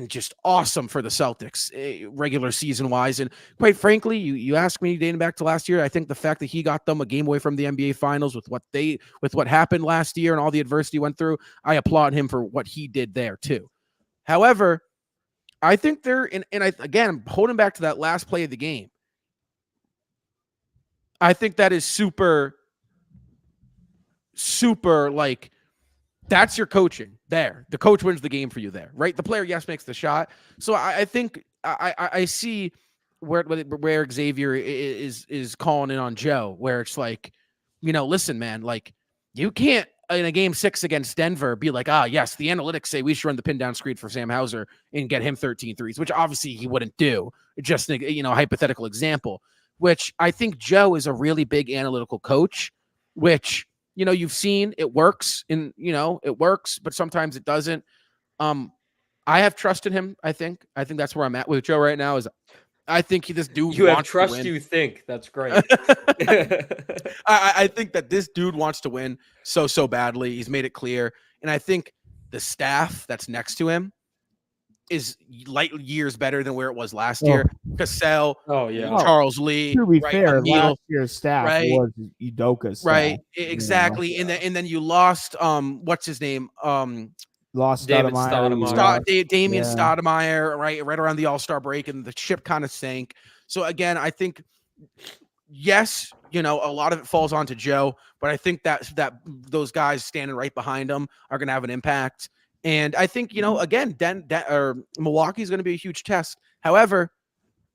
just awesome for the Celtics regular season wise. And quite frankly, you ask me dating back to last year, I think the fact that he got them a game away from the NBA finals with what happened last year and all the adversity went through, I applaud him for what he did there too. However, I think I'm holding back to that last play of the game. I think that is super, super like, that's your coaching there. The coach wins the game for you there, right? The player, yes, makes the shot. So I think I see where Xavier is calling in on Joe, where it's like, listen, man, like you can't in a game 6 against Denver be like, yes, the analytics say we should run the pin down screen for Sam Hauser and get him 13 threes, which obviously he wouldn't do. Just a hypothetical example, which I think Joe is a really big analytical coach, which you've seen it works it works, but sometimes it doesn't. I have trust in him. I think that's where I'm at with Joe right now is I think this dude you wants have trust to win. You think that's great. I think that this dude wants to win so badly. He's made it clear. And I think the staff that's next to him is light years better than where it was last year. Cassell, Charles Lee. To be fair, last year's staff was Udoka's staff. Right, exactly. And then you lost what's his name? Lost David Stoudemire. Damian Stoudemire, right around the All-Star break, and the ship kind of sank. So again, I think yes, a lot of it falls onto Joe, but I think that those guys standing right behind him are going to have an impact. And I think, again, Milwaukee is going to be a huge test. However,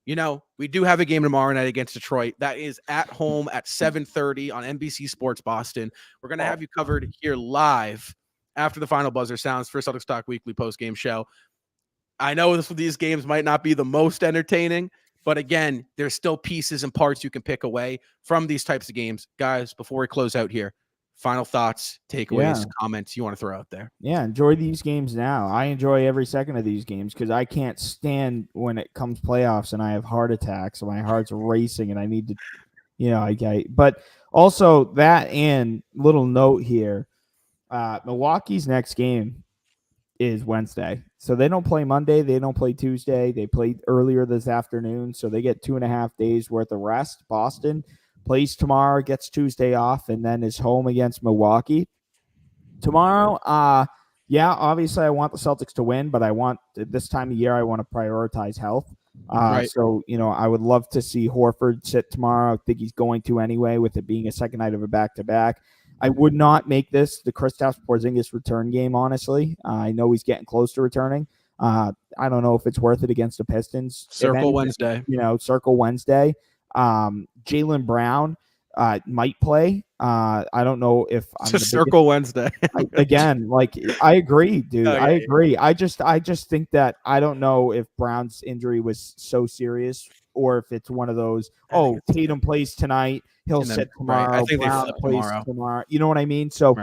we do have a game tomorrow night against Detroit. That is at home at 7:30 on NBC Sports Boston. We're going to have you covered here live after the final buzzer sounds for Celtics Talk Weekly post-game show. I know these games might not be the most entertaining, but again, there's still pieces and parts you can pick away from these types of games. Guys, before we close out here, final thoughts, takeaways, comments you want to throw out there? Yeah, enjoy these games now. I enjoy every second of these games because I can't stand when it comes playoffs and I have heart attacks and my heart's racing and I need to, but also that and little note here, Milwaukee's next game is Wednesday. So they don't play Monday. They don't play Tuesday. They played earlier this afternoon. So they get 2.5 days worth of rest. Boston plays tomorrow, gets Tuesday off, and then is home against Milwaukee. Tomorrow, obviously I want the Celtics to win, but I want this time of year, I want to prioritize health. Right. So, I would love to see Horford sit tomorrow. I think he's going to anyway, with it being a second night of a back-to-back. I would not make this the Kristaps Porzingis return game, honestly. I know he's getting close to returning. I don't know if it's worth it against the Pistons. Circle Wednesday. Circle Wednesday. Jaylen Brown might play. I don't know if I'm It's a Circle Wednesday. Again, like I agree, dude. Oh, yeah, I agree. I just think that I don't know if Brown's injury was so serious or if it's one of those, Tatum plays tonight, he'll sit tomorrow. Right. I think Brown they plays tomorrow. You know what I mean? So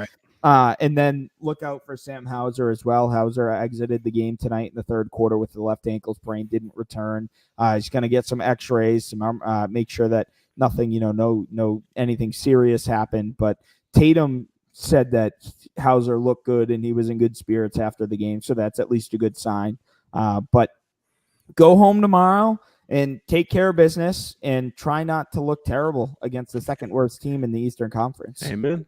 and then look out for Sam Hauser as well. Hauser exited the game tonight in the third quarter with the left ankle sprain, didn't return. He's going to get some x-rays, make sure that nothing, no anything serious happened. But Tatum said that Hauser looked good and he was in good spirits after the game. So that's at least a good sign. But go home tomorrow and take care of business and try not to look terrible against the second worst team in the Eastern Conference. Amen.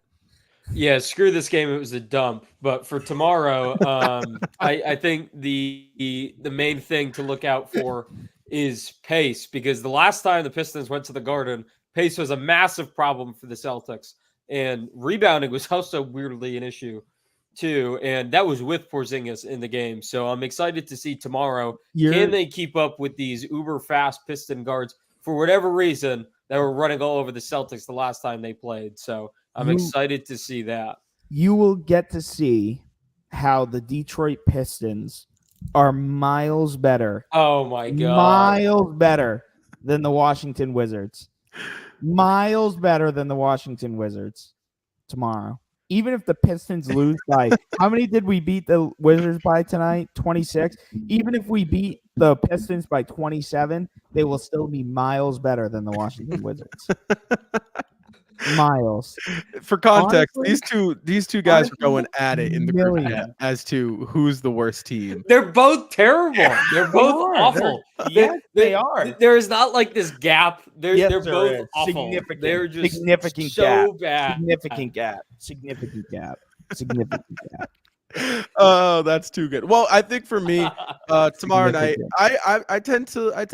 Yeah, screw this game. It was a dump. But for tomorrow, I think the main thing to look out for is pace, because the last time the Pistons went to the Garden, pace was a massive problem for the Celtics. And rebounding was also weirdly an issue too. And that was with Porzingis in the game. So I'm excited to see tomorrow. Can they keep up with these uber fast Piston guards for whatever reason that were running all over the Celtics the last time they played? So I'm excited to see that. You will get to see how the Detroit Pistons are miles better. Oh, my God. Miles better than the Washington Wizards. Miles better than the Washington Wizards tomorrow. Even if the Pistons lose by – how many did we beat the Wizards by tonight? 26? Even if we beat the Pistons by 27, they will still be miles better than the Washington Wizards. Miles. For context, honestly, these two guys are going at it in the group chat as to who's the worst team. They're both terrible. They're both awful. They are. There is not like this gap. They're both awful. Significant. They're just significant so gap. bad. Significant gap. Oh, that's too good. Well, I think for me, tomorrow night, I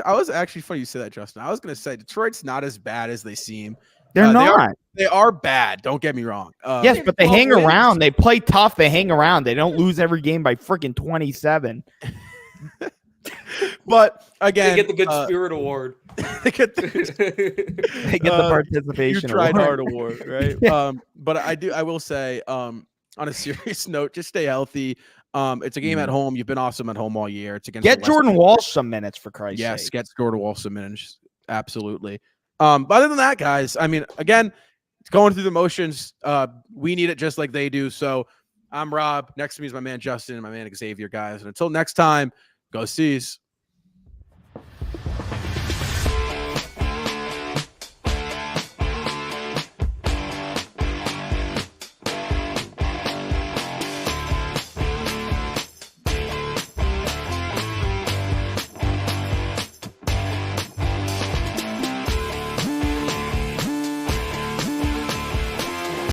was actually funny you said that, Justin. I was going to say Detroit's not as bad as they seem. They're not. They are bad. Don't get me wrong. Yes, but they hang around. They play tough. They hang around. They don't lose every game by freaking But again, they get the Good Spirit Award. They get the participation. You tried hard award, right? But I will say, on a serious note, just stay healthy. It's a game at home. You've been awesome at home all year. It's against Jordan Walsh some minutes, for Christ's sake. Yes, get Jordan Walsh some minutes. Absolutely. But other than that, guys, I mean, again, it's going through the motions. We need it just like they do. So I'm Rob. Next to me is my man Justin and my man Xavier, guys. And until next time, go C's.